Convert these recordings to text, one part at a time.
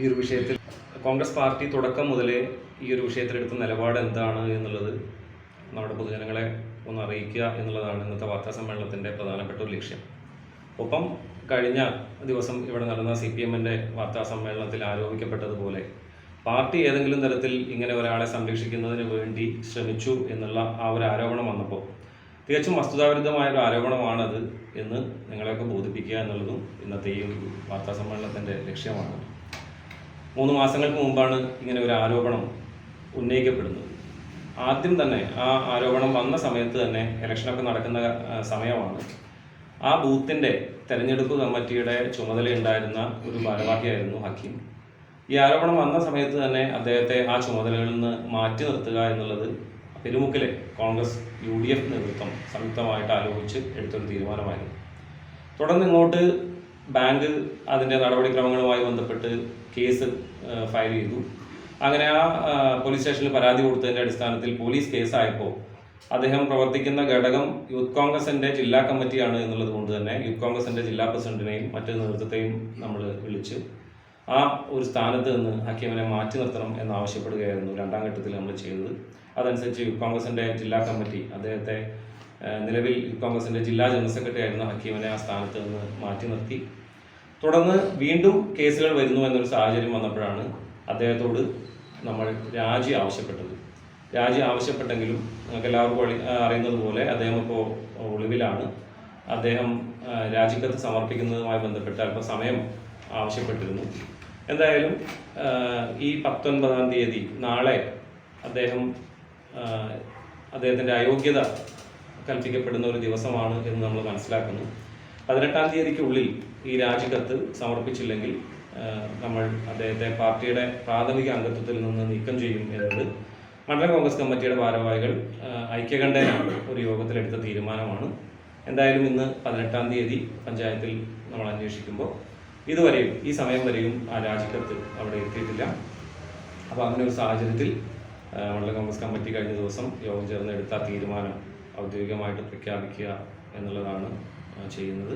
ഈ ഒരു വിഷയത്തിൽ കോൺഗ്രസ് പാർട്ടി തുടക്കം മുതലേ ഈ ഒരു വിഷയത്തിലെടുത്ത നിലപാട് എന്താണ് എന്നുള്ളത് നമ്മുടെ പൊതുജനങ്ങളെ ഒന്ന് അറിയിക്കുക എന്നുള്ളതാണ് ഇന്നത്തെ വാർത്താ സമ്മേളനത്തിൻ്റെ പ്രധാനപ്പെട്ട ഒരു ലക്ഷ്യം. ഒപ്പം കഴിഞ്ഞ ദിവസം ഇവിടെ നടന്ന CPM-ൻ്റെ വാർത്താ സമ്മേളനത്തിൽ ആരോപിക്കപ്പെട്ടതുപോലെ പാർട്ടി ഏതെങ്കിലും തരത്തിൽ ഇങ്ങനെ ഒരാളെ സംരക്ഷിക്കുന്നതിന് വേണ്ടി ശ്രമിച്ചു എന്നുള്ള ആ ഒരു ആരോപണം വന്നപ്പോൾ തികച്ചും വസ്തുതാവിരുദ്ധമായ ഒരു ആരോപണമാണത് എന്ന് നിങ്ങളെയൊക്കെ ബോധിപ്പിക്കുക എന്നുള്ളതും ഇന്നത്തെ ഈ വാർത്താ സമ്മേളനത്തിൻ്റെ ലക്ഷ്യമാണ്. 3 മാസങ്ങൾക്ക് മുമ്പാണ് ഇങ്ങനെ ഒരു ആരോപണം ഉന്നയിക്കപ്പെടുന്നത്. ആദ്യം തന്നെ ആ ആരോപണം വന്ന സമയത്ത് തന്നെ ഇലക്ഷനൊക്കെ നടക്കുന്ന സമയമാണ്. ആ ബൂത്തിൻ്റെ തെരഞ്ഞെടുപ്പ് കമ്മിറ്റിയുടെ ചുമതലയുണ്ടായിരുന്ന ഒരു ഭാരവാഹിയായിരുന്നു ഹക്കീം. ഈ ആരോപണം വന്ന സമയത്ത് തന്നെ അദ്ദേഹത്തെ ആ ചുമതലകളിൽ നിന്ന് മാറ്റി നിർത്തുക എന്നുള്ളത് പെരുമുക്കിലെ കോൺഗ്രസ് UDF നേതൃത്വം സംയുക്തമായിട്ട് ആലോചിച്ച് എടുത്തൊരു തീരുമാനമായിരുന്നു. തുടർന്ന് ഇങ്ങോട്ട് ബാങ്ക് അതിൻ്റെ നടപടിക്രമങ്ങളുമായി ബന്ധപ്പെട്ട് കേസ് ഫയൽ ചെയ്തു. അങ്ങനെ ആ പോലീസ് സ്റ്റേഷനിൽ പരാതി കൊടുത്തതിൻ്റെ അടിസ്ഥാനത്തിൽ പോലീസ് കേസായപ്പോൾ അദ്ദേഹം പ്രവർത്തിക്കുന്ന ഘടകം യൂത്ത് കോൺഗ്രസിൻ്റെ ജില്ലാ കമ്മിറ്റിയാണ് എന്നുള്ളത് കൊണ്ട് തന്നെ യൂത്ത് കോൺഗ്രസിൻ്റെ ജില്ലാ പ്രസിഡന്റിനെയും മറ്റു നേതൃത്വത്തെയും നമ്മൾ വിളിച്ച് ആ ഒരു സ്ഥാനത്ത് നിന്ന് ഹക്കീമിനെ മാറ്റി നിർത്തണം എന്നാവശ്യപ്പെടുകയായിരുന്നു രണ്ടാം ഘട്ടത്തിൽ നമ്മൾ ചെയ്തത്. അതനുസരിച്ച് യൂത്ത് കോൺഗ്രസിൻ്റെ ജില്ലാ കമ്മിറ്റി അദ്ദേഹത്തെ നിലവിൽ യൂത്ത് കോൺഗ്രസിൻ്റെ ജില്ലാ ജനറൽ സെക്രട്ടറി ആയിരുന്ന ഹക്കീമിനെ ആ സ്ഥാനത്ത് നിന്ന് മാറ്റി നിർത്തി. തുടർന്ന് വീണ്ടും കേസുകൾ വരുന്നു എന്നൊരു സാഹചര്യം വന്നപ്പോഴാണ് അദ്ദേഹത്തോട് നമ്മൾ രാജി ആവശ്യപ്പെട്ടത്. രാജി ആവശ്യപ്പെട്ടെങ്കിലും നമുക്ക് എല്ലാവർക്കും അറിയുന്നത് പോലെ അദ്ദേഹം ഇപ്പോൾ ഒളിവിലാണ്. അദ്ദേഹം രാജിക്കത്ത് സമർപ്പിക്കുന്നതുമായി ബന്ധപ്പെട്ട് അല്പം സമയം ആവശ്യപ്പെട്ടിരുന്നു. എന്തായാലും ഈ 19-ാം തീയതി നാളെ അദ്ദേഹത്തിൻ്റെ അയോഗ്യത കൽപ്പിക്കപ്പെടുന്ന ഒരു ദിവസമാണ് എന്ന് നമ്മൾ മനസ്സിലാക്കുന്നു. 18-ാം തീയതിക്കുള്ളിൽ ഈ രാജിക്കത്ത് സമർപ്പിച്ചില്ലെങ്കിൽ നമ്മൾ അദ്ദേഹത്തെ പാർട്ടിയുടെ പ്രാഥമിക അംഗത്വത്തിൽ നിന്ന് നീക്കം ചെയ്യും എന്നത് മണ്ഡലം കോൺഗ്രസ് കമ്മിറ്റിയുടെ ഭാരവാഹികൾ ഐക്യകണ്ഠേന ഒരു യോഗത്തിലെടുത്ത തീരുമാനമാണ്. എന്തായാലും ഇന്ന് 18-ാം തീയതി പഞ്ചായത്തിൽ നമ്മൾ അന്വേഷിക്കുമ്പോൾ ഇതുവരെയും ഈ സമയം വരെയും ആ രാജിക്കത്ത് അവിടെ എത്തിയിട്ടില്ല. അപ്പോൾ അങ്ങനെ ഒരു സാഹചര്യത്തിൽ മണ്ഡലം കോൺഗ്രസ് കമ്മിറ്റി കഴിഞ്ഞ ദിവസം യോഗം ചേർന്ന് എടുത്ത തീരുമാനം ഔദ്യോഗികമായിട്ട് പ്രഖ്യാപിക്കുക എന്നുള്ളതാണ് ചെയ്യുന്നത്.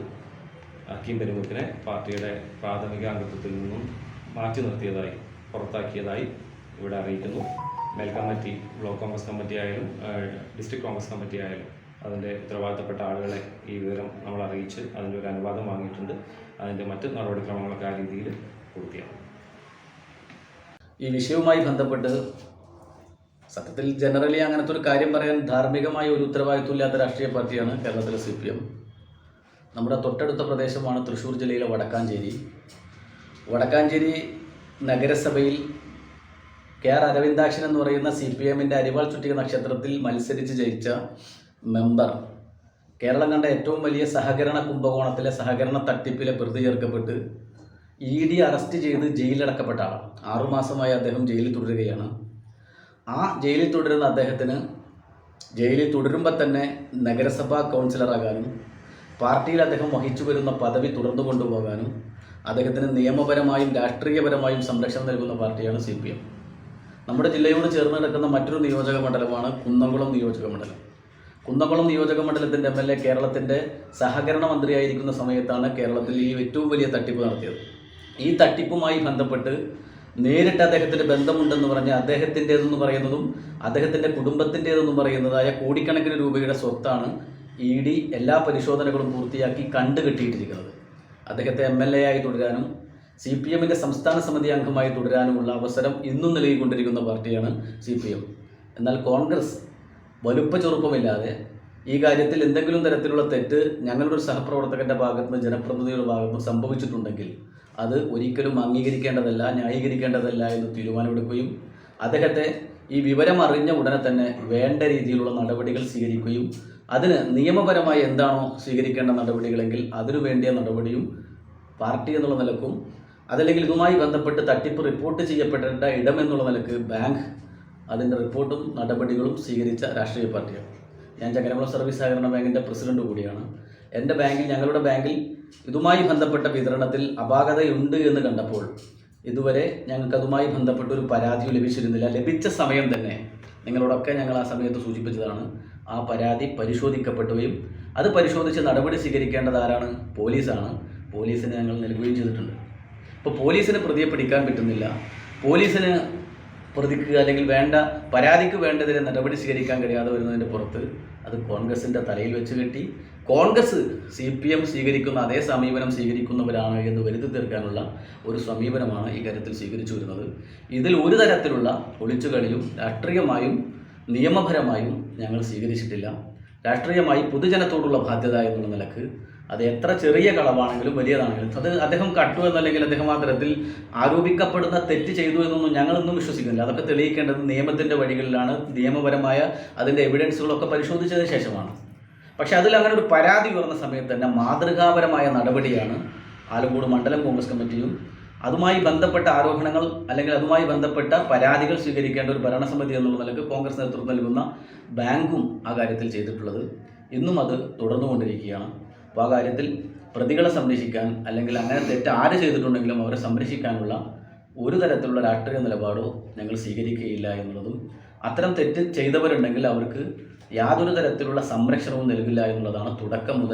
ഹക്കീം പെരുമുക്കിനെ പാർട്ടിയുടെ പ്രാഥമിക അംഗത്വത്തിൽ നിന്നും മാറ്റി നിർത്തിയതായി പുറത്താക്കിയതായി ഇവിടെ അറിയിക്കുന്നു. മേൽ കമ്മിറ്റി, ബ്ലോക്ക് കോൺഗ്രസ് കമ്മിറ്റി ആയാലും ഡിസ്ട്രിക്ട് കോൺഗ്രസ് കമ്മിറ്റി ആയാലും അതിൻ്റെ ഉത്തരവാദിത്തപ്പെട്ട ആളുകളെ ഈ വിവരം നമ്മൾ അറിയിച്ച് അതിൻ്റെ ഒരു അനുവാദം വാങ്ങിയിട്ടുണ്ട്. അതിൻ്റെ മറ്റ് നടപടിക്രമങ്ങളൊക്കെ ആ രീതിയിൽ പൂർത്തിയാകും. ഈ വിഷയവുമായി ബന്ധപ്പെട്ട് സത്യത്തിൽ ജനറലി അങ്ങനത്തെ ഒരു കാര്യം പറയാൻ ധാർമ്മികമായ ഒരു ഉത്തരവാദിത്വമില്ലാത്ത രാഷ്ട്രീയ പാർട്ടിയാണ് കേരളത്തിലെ CPM. നമ്മുടെ തൊട്ടടുത്ത പ്രദേശമാണ് തൃശ്ശൂർ ജില്ലയിലെ വടക്കാഞ്ചേരി നഗരസഭയിൽ KR അരവിന്ദാക്ഷൻ എന്ന് പറയുന്ന CPM-ൻ്റെ അരിവാൾ ചുറ്റിക നക്ഷത്രത്തിൽ മത്സരിച്ച് ജയിച്ച മെമ്പർ കേരളം കണ്ട ഏറ്റവും വലിയ സഹകരണ കുംഭകോണത്തിലെ സഹകരണ തട്ടിപ്പിലെ പ്രതി ചേർക്കപ്പെട്ട് ED അറസ്റ്റ് ചെയ്ത് ജയിലിലടക്കപ്പെട്ട ആളാണ്. 6 മാസമായി അദ്ദേഹം ജയിലിൽ തുടരുകയാണ്. ആ ജയിലിൽ തുടരുന്ന അദ്ദേഹത്തിന് ജയിലിൽ തുടരുമ്പോൾ തന്നെ നഗരസഭാ കൗൺസിലറാകാനും പാർട്ടിയിൽ അദ്ദേഹം വഹിച്ചു വരുന്ന പദവി തുടർന്നു കൊണ്ടുപോകാനും അദ്ദേഹത്തിന് നിയമപരമായും രാഷ്ട്രീയപരമായും സംരക്ഷണം നൽകുന്ന പാർട്ടിയാണ് CPM. നമ്മുടെ ജില്ലയോട് ചേർന്ന് കിടക്കുന്ന മറ്റൊരു നിയോജക മണ്ഡലമാണ് കുന്നംകുളം നിയോജക മണ്ഡലം. കുന്നംകുളം നിയോജക മണ്ഡലത്തിൻ്റെ MLA കേരളത്തിൻ്റെ സഹകരണ മന്ത്രിയായിരിക്കുന്ന സമയത്താണ് കേരളത്തിൽ ഈ ഏറ്റവും വലിയ തട്ടിപ്പ് നടത്തിയത്. ഈ തട്ടിപ്പുമായി ബന്ധപ്പെട്ട് നേരിട്ട് അദ്ദേഹത്തിൻ്റെ ബന്ധമുണ്ടെന്ന് പറഞ്ഞ് അദ്ദേഹത്തിൻ്റേതെന്ന് പറയുന്നതും അദ്ദേഹത്തിൻ്റെ കുടുംബത്തിൻ്റേതെന്നും പറയുന്നതായ കോടിക്കണക്കിന് രൂപയുടെ സ്വത്താണ് ED എല്ലാ പരിശോധനകളും പൂർത്തിയാക്കി കണ്ടുകെട്ടിയിട്ടിരിക്കുന്നത്. അദ്ദേഹത്തെ MLA ആയി തുടരാനും CPM-ൻ്റെ സംസ്ഥാന സമിതി അംഗമായി തുടരാനുമുള്ള അവസരം ഇന്നും നൽകിക്കൊണ്ടിരിക്കുന്ന പാർട്ടിയാണ് CPM. എന്നാൽ കോൺഗ്രസ് വലുപ്പ ചെറുപ്പമില്ലാതെ ഈ കാര്യത്തിൽ എന്തെങ്കിലും തരത്തിലുള്ള തെറ്റ് ഞങ്ങളുടെ ഒരു സഹപ്രവർത്തകൻ്റെ ഭാഗത്തുനിന്ന് ജനപ്രതിനിധിയുടെ ഭാഗത്തുനിന്ന് സംഭവിച്ചിട്ടുണ്ടെങ്കിൽ അത് ഒരിക്കലും അംഗീകരിക്കേണ്ടതല്ല, ന്യായീകരിക്കേണ്ടതല്ല എന്ന് തീരുമാനമെടുക്കുകയും അദ്ദേഹത്തെ ഈ വിവരം അറിഞ്ഞ ഉടനെ തന്നെ വേണ്ട രീതിയിലുള്ള നടപടികൾ സ്വീകരിക്കുകയും അതിന് നിയമപരമായി എന്താണോ സ്വീകരിക്കേണ്ട നടപടികളെങ്കിൽ അതിനു വേണ്ടിയ നടപടിയും പാർട്ടി എന്നുള്ള നിലക്കും അതല്ലെങ്കിൽ ഇതുമായി ബന്ധപ്പെട്ട് തട്ടിപ്പ് റിപ്പോർട്ട് ചെയ്യപ്പെടേണ്ട ഇടമെന്നുള്ള നിലക്ക് ബാങ്ക് അതിൻ്റെ റിപ്പോർട്ടും നടപടികളും സ്വീകരിച്ച രാഷ്ട്രീയ പാർട്ടിയാണ്. ഞാൻ ചങ്ങരംകുളം സർവീസ് സഹകരണ ബാങ്കിൻ്റെ പ്രസിഡന്റ് കൂടിയാണ്. എൻ്റെ ബാങ്കിൽ, ഞങ്ങളുടെ ബാങ്കിൽ ഇതുമായി ബന്ധപ്പെട്ട വിതരണത്തിൽ അപാകതയുണ്ട് എന്ന് കണ്ടപ്പോൾ ഇതുവരെ ഞങ്ങൾക്ക് അതുമായി ബന്ധപ്പെട്ട ഒരു പരാതിയും ലഭിച്ചിരുന്നില്ല. ലഭിച്ച സമയം തന്നെ നിങ്ങളോടൊക്കെ ഞങ്ങൾ ആ സമയത്ത് സൂചിപ്പിച്ചതാണ്, ആ പരാതി പരിശോധിക്കപ്പെടുകയും അത് പരിശോധിച്ച് നടപടി സ്വീകരിക്കേണ്ടത് ആരാണ്? പോലീസാണ്. പോലീസിന് ഞങ്ങൾ നൽകുകയും ചെയ്തിട്ടുണ്ട്. ഇപ്പോൾ പോലീസിന് പ്രതിയെ പിടിക്കാൻ പറ്റുന്നില്ല, പോലീസിന് പ്രതിക്ക് അല്ലെങ്കിൽ പരാതിക്ക് വേണ്ടതിന് നടപടി സ്വീകരിക്കാൻ കഴിയാതെ വരുന്നതിൻ്റെ പുറത്ത് അത് കോൺഗ്രസിൻ്റെ തലയിൽ വെച്ച് കെട്ടി കോൺഗ്രസ് CPM സ്വീകരിക്കുന്ന അതേ സമീപനം സ്വീകരിക്കുന്നവരാണ് എന്ന് വരുത്തി തീർക്കാനുള്ള ഒരു സമീപനമാണ് ഈ കാര്യത്തിൽ സ്വീകരിച്ചു വരുന്നത്. ഇതിൽ ഒരു തരത്തിലുള്ള ഒളിച്ചുകളിയും രാഷ്ട്രീയമായും നിയമപരമായും ഞങ്ങൾ സ്വീകരിച്ചിട്ടില്ല. രാഷ്ട്രീയമായി പൊതുജനത്തോടുള്ള ബാധ്യത എന്നുള്ള നിലക്ക് അത് എത്ര ചെറിയ കളവാണെങ്കിലും വലിയതാണെങ്കിലും അത് അദ്ദേഹം കട്ടു എന്നല്ലെങ്കിൽ അദ്ദേഹം ആ തരത്തിൽ ആരോപിക്കപ്പെടുന്ന തെറ്റ് ചെയ്തു എന്നൊന്നും ഞങ്ങളൊന്നും വിശ്വസിക്കുന്നില്ല. അതൊക്കെ തെളിയിക്കേണ്ടത് നിയമത്തിൻ്റെ വഴികളിലാണ്. നിയമപരമായ അതിൻ്റെ എവിഡൻസുകളൊക്കെ പരിശോധിച്ചതിന് ശേഷമാണ്. പക്ഷെ അതിൽ അങ്ങനെ ഒരു പരാതി ഉയർന്ന സമയത്ത് തന്നെ മാതൃകാപരമായ നടപടിയാണ് ആലങ്കോട് മണ്ഡലം കോൺഗ്രസ് കമ്മിറ്റിയും അതുമായി ബന്ധപ്പെട്ട ആരോപണങ്ങൾ അല്ലെങ്കിൽ അതുമായി ബന്ധപ്പെട്ട പരാതികൾ സ്വീകരിക്കേണ്ട ഒരു ഭരണസമിതി എന്നുള്ള നിലക്ക് കോൺഗ്രസ് നേതൃത്വം നൽകുന്ന ബാങ്കും ആ കാര്യത്തിൽ ചെയ്തിട്ടുള്ളത്. ഇന്നും അത് തുടർന്നുകൊണ്ടിരിക്കുകയാണ്. അപ്പോൾ ആ കാര്യത്തിൽ പ്രതികളെ സംരക്ഷിക്കാൻ അല്ലെങ്കിൽ അങ്ങനെ തെറ്റ് ആര് ചെയ്തിട്ടുണ്ടെങ്കിലും അവരെ സംരക്ഷിക്കാനുള്ള ഒരു തരത്തിലുള്ള രാഷ്ട്രീയ നിലപാടോ ഞങ്ങൾ സ്വീകരിക്കുകയില്ല എന്നുള്ളതും അത്തരം തെറ്റ് ചെയ്തവരുണ്ടെങ്കിൽ അവർക്ക് യാതൊരു തരത്തിലുള്ള സംരക്ഷണവും നൽകില്ല എന്നുള്ളതാണ് തുടക്കം മുതൽ